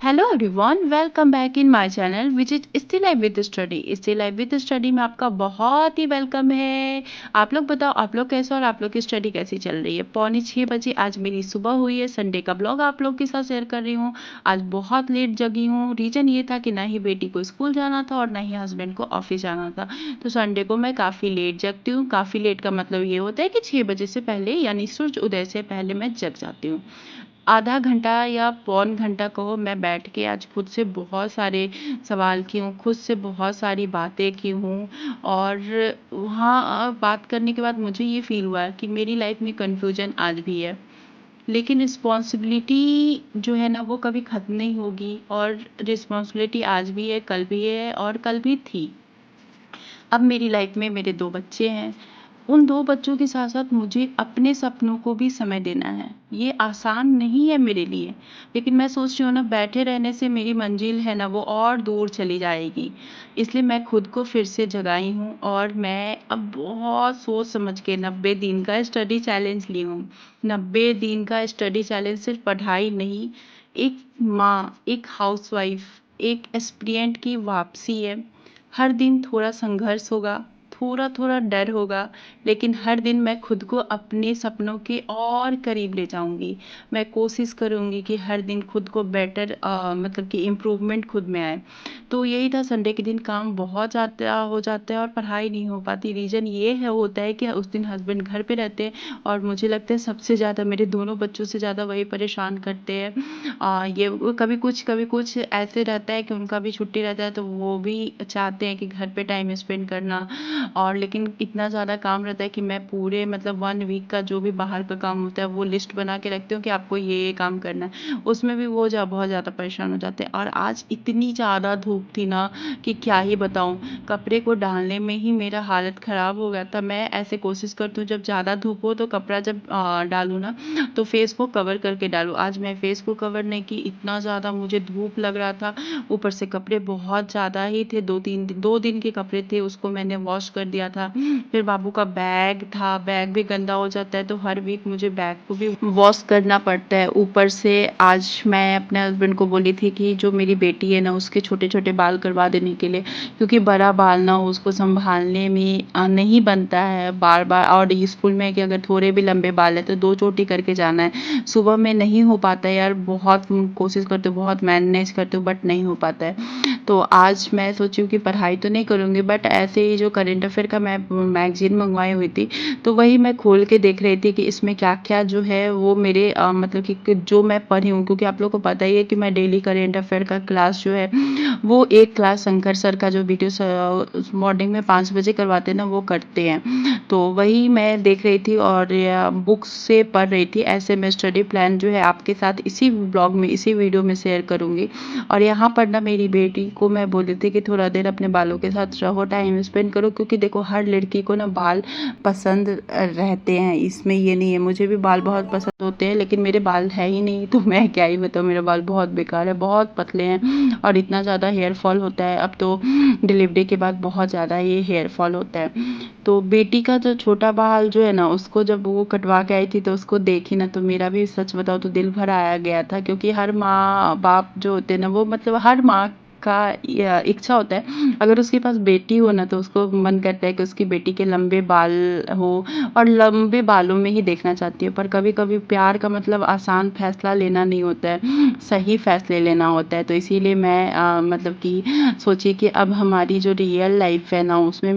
Hello everyone, welcome back in my channel which is still life with study. Still life with study में आपका बहुत ही welcome है। आप लोग बताओ, आप लोग कैसे और आप लोग की स्टडी कैसी चल रही है। 5:45 आज मेरी सुबह हुई है। संडे का ब्लॉग आप लोग के साथ शेयर कर रही हूँ। आज बहुत लेट जगी हूँ। रीजन ये था कि ना ही बेटी को स्कूल जाना था और ना ही हस्बैंड को ऑफिस जाना था। तो संडे को मैं काफ़ी लेट जगती हूँ। काफ़ी लेट का मतलब ये होता है कि 6 बजे से पहले यानी सूरज उदय से पहले मैं जग जाती हूँ। आधा घंटा या पौन घंटा कहो, मैं बैठ के आज खुद से बहुत सारे सवाल की हूँ, खुद से बहुत सारी बातें की हूँ। और वहाँ बात करने के बाद मुझे ये फील हुआ कि मेरी लाइफ में कन्फ्यूजन आज भी है, लेकिन रिस्पॉन्सिबिलिटी जो है ना वो कभी ख़त्म नहीं होगी। और रिस्पॉन्सिबिलिटी आज भी है, कल भी है और कल भी थी। अब मेरी लाइफ में मेरे 2 बच्चे हैं। उन 2 बच्चों के साथ-साथ मुझे अपने सपनों को भी समय देना है। ये आसान नहीं है मेरे लिए, लेकिन मैं सोच रही हूँ ना, बैठे रहने से मेरी मंजिल है ना वो और दूर चली जाएगी। इसलिए मैं खुद को फिर से जगाई हूँ और मैं अब बहुत सोच समझ के 90 दिन का स्टडी चैलेंज ली हूँ। 90 दिन का स्टडी चैलेंज सिर्फ पढ़ाई नहीं, एक माँ, एक हाउसवाइफ, एक एस्पिरेंट की वापसी है। हर दिन थोड़ा संघर्ष होगा, थोड़ा-थोड़ा डर होगा, लेकिन हर दिन मैं खुद को अपने सपनों के और करीब ले जाऊँगी। मैं कोशिश करूँगी कि हर दिन खुद को बेटर मतलब कि इम्प्रूवमेंट खुद में आए। तो यही था, संडे के दिन काम बहुत ज़्यादा हो जाता है और पढ़ाई नहीं हो पाती। रीज़न ये है होता है कि उस दिन हस्बैंड घर पे रहते हैं और मुझे लगता है सबसे ज़्यादा मेरे दोनों बच्चों से ज़्यादा वही परेशान करते हैं। ये वो कभी कुछ ऐसे रहता है कि उनका भी छुट्टी रहता है तो वो भी चाहते हैं कि घर पे टाइम स्पेंड करना। और लेकिन इतना ज़्यादा काम रहता है कि मैं पूरे मतलब 1 वीक का जो भी बाहर का काम होता है वो लिस्ट बना के रखती हूँ कि आपको ये काम करना है। उसमें भी वो बहुत ज़्यादा परेशान हो जाते हैं। और आज इतनी ज़्यादा धूप थी ना कि क्या ही बताऊँ। कपड़े को डालने में ही मेरा हालत ख़राब हो गया था। मैं ऐसे कोशिश करती हूँ जब ज़्यादा धूप हो तो कपड़ा जब डालूँ ना तो फेस को कवर करके डालूँ। आज मैं फेस को कवर नहीं की, इतना ज़्यादा मुझे धूप लग रहा था। ऊपर से कपड़े बहुत ज़्यादा ही थे, 2 दिन के कपड़े थे, उसको मैंने वॉश कर दिया था। फिर बाबू का बैग था, बैग भी गंदा हो जाता है तो हर वीक मुझे बैग को भी वॉश करना पड़ता है। ऊपर से आज मैं अपने हस्बैंड को बोली थी कि जो मेरी बेटी है ना उसके छोटे-छोटे बाल करवा देने के लिए, क्योंकि बड़ा बाल ना उसको सँभालने में नहीं बनता है बार-बार। और स्कूल में कि अगर थोड़े भी लंबे बाल है तो 2 चोटी करके जाना है। सुबह में नहीं हो पाता है यार, बहुत कोशिश करती हूँ, बहुत मैनेज करती हूँ बट नहीं हो पाता है। तो आज मैं सोची हूँ कि पढ़ाई तो नहीं करूँगी बट ऐसे ही जो करंट अफेयर का मैं मैगज़ीन मंगवाई हुई थी तो वही मैं खोल के देख रही थी कि इसमें क्या-क्या जो है वो मेरे मतलब कि जो मैं पढ़ी हूँ, क्योंकि आप लोगों को पता ही है कि मैं डेली करंट अफेयर का क्लास जो है वो एक क्लास शंकर सर का जो वीडियो मॉर्निंग में 5 बजे करवाते हैं ना वो करते हैं। तो वही मैं देख रही थी और बुक्स से पढ़ रही थी। ऐसे मैं स्टडी प्लान जो है आपके साथ इसी ब्लॉग में, इसी वीडियो में शेयर करूँगी। और यहाँ पर ना मेरी बेटी को मैं बोली थी कि थोड़ा देर अपने बालों के साथ रहो, टाइम स्पेंड करो, क्योंकि देखो हर लड़की को ना बाल पसंद रहते हैं। इसमें ये नहीं है, मुझे भी बाल बहुत पसंद होते हैं लेकिन मेरे बाल है ही नहीं तो मैं क्या ही बताऊँ। मेरे बाल बहुत बेकार है, बहुत पतले हैं और इतना ज़्यादा हेयर फॉल होता है। अब तो डिलीवरी के बाद बहुत ज़्यादा ये हेयर फॉल होता है। तो बेटी का जो छोटा बाल जो है ना उसको जब वो कटवा के आई थी तो उसको देखी ना तो मेरा भी सच बताओ तो दिल भर आया गया था, क्योंकि हर माँ बाप जो होते हैं ना वो मतलब हर माँ का इच्छा होता है अगर उसके पास बेटी हो ना तो उसको मन करता है कि उसकी बेटी के लंबे बाल हो और लंबे बालों में ही देखना चाहती है। पर कभी कभी प्यार का मतलब आसान फैसला लेना नहीं होता है, सही फैसले लेना होता है। तो इसीलिए मैं मतलब कि सोची कि अब हमारी जो रियल लाइफ है ना उसमें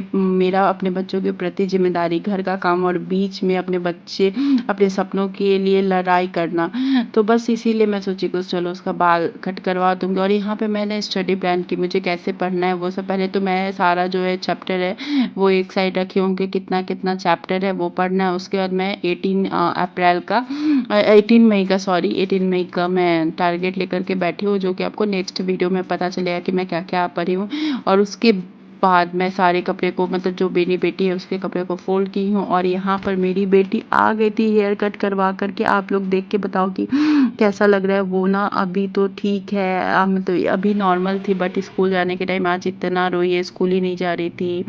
मेरा अपने बच्चों के प्रति जिम्मेदारी, घर का काम और बीच में अपने बच्चे अपने सपनों के लिए लड़ाई करना। तो बस इसीलिए मैं सोची कि चलो उसका बाल कट करवा दूंगी। और यहाँ पे मैंने स्टडी प्लान की मुझे कैसे पढ़ना है वो सब। पहले तो मैं सारा जो है चैप्टर है वो एक साइड रखी हूँ कि कितना कितना चैप्टर है वो पढ़ना है। उसके बाद मैं 18 मई का 18 मई का मैं टारगेट लेकर के बैठी हूँ, जो कि आपको नेक्स्ट वीडियो में पता चलेगा कि मैं क्या क्या पढ़ी हूँ। और उसके बाद मैं सारे कपड़े को मतलब जो मेरी बेटी है उसके कपड़े को फोल्ड की हूँ और यहाँ पर मेरी बेटी आ गई थी हेयर कट करवा करके। आप लोग देख के बताओ कि कैसा लग रहा है। वो ना अभी तो ठीक है, मतलब अभी नॉर्मल थी, बट स्कूल जाने के टाइम आज इतना रोई है, स्कूल ही नहीं जा रही थी,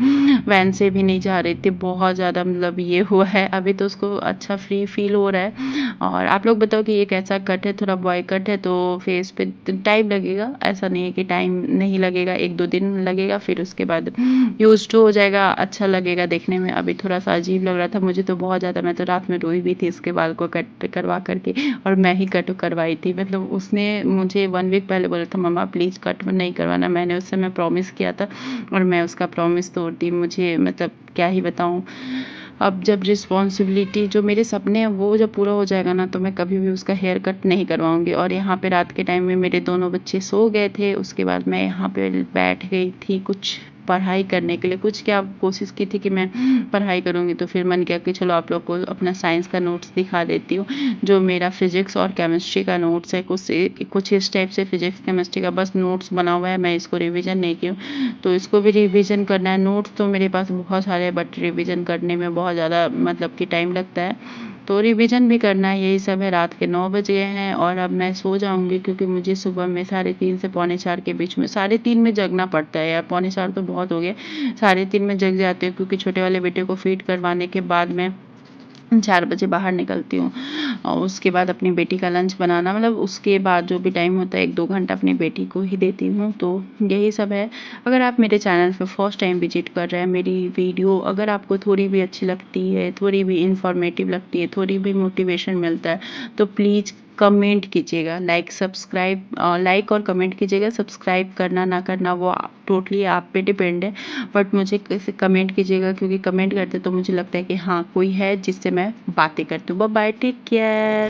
वैन से भी नहीं जा रही थी, बहुत ज़्यादा मतलब ये हुआ है। अभी तो उसको अच्छा फ्री फील हो रहा है। और आप लोग बताओ कि ये कैसा कट है, थोड़ा बॉय कट है तो फेस पे टाइम लगेगा, ऐसा नहीं है कि टाइम नहीं लगेगा, 1-2 दिन लगेगा, फिर उसके बाद यूज टू हो जाएगा, अच्छा लगेगा देखने में। अभी थोड़ा सा अजीब लग रहा था मुझे तो बहुत ज़्यादा, मैं तो रात में रोई भी थी इसके बाल को कट करवा करके, और मैं ही कट करवाई थी। मतलब उसने मुझे 1 वीक पहले बोला था मम्मा प्लीज़ कट नहीं करवाना, मैंने उस समय प्रॉमिस किया था और मैं उसका प्रॉमिस तोड़ती, मुझे मतलब क्या ही बताऊँ। अब जब रिस्पॉन्सिबिलिटी जो मेरे सपने हैं वो जब पूरा हो जाएगा ना, तो मैं कभी भी उसका हेयर कट नहीं करवाऊँगी। और यहाँ पे रात के टाइम में मेरे दोनों बच्चे सो गए थे, उसके बाद मैं यहाँ पे बैठ गई थी कुछ पढ़ाई करने के लिए। कुछ क्या कोशिश की थी कि मैं पढ़ाई करूँगी, तो फिर मन किया कि चलो आप लोग को अपना साइंस का नोट्स दिखा देती हूँ, जो मेरा फिजिक्स और केमिस्ट्री का नोट्स है। कुछ इस टाइप से फिजिक्स केमिस्ट्री का बस नोट्स बना हुआ है, मैं इसको रिवीजन नहीं की हूँ, तो इसको भी रिवीजन करना है। नोट्स तो मेरे पास बहुत सारे हैं, बट रिवीजन करने में बहुत ज़्यादा मतलब कि टाइम लगता है, तो रिवीजन भी करना है। यही सब है। रात के 9 बज गए हैं और अब मैं सो जाऊँगी, क्योंकि मुझे सुबह में 3:30 से 3:45 के बीच में, 3:30 में जगना पड़ता है यार, 3:45 तो बहुत हो गए, 3:30 में जग जाती हूँ, क्योंकि छोटे वाले बेटे को फीड करवाने के बाद मैं 4 बजे बाहर निकलती हूँ। और उसके बाद अपनी बेटी का लंच बनाना, मतलब उसके बाद जो भी टाइम होता है 1-2 घंटा अपनी बेटी को ही देती हूँ। तो यही सब है। अगर आप मेरे चैनल पे फर्स्ट टाइम विजिट कर रहे हैं, मेरी वीडियो अगर आपको थोड़ी भी अच्छी लगती है, थोड़ी भी इंफॉर्मेटिव लगती है, थोड़ी भी मोटिवेशन मिलता है, तो प्लीज़ कमेंट कीजिएगा, लाइक और कमेंट कीजिएगा। सब्सक्राइब करना ना करना वो टोटली आप पे डिपेंड है, बट मुझे कैसे कमेंट कीजिएगा, क्योंकि कमेंट करते तो मुझे लगता है कि हाँ कोई है जिससे मैं बातें करती हूँ। Bye bye, take care.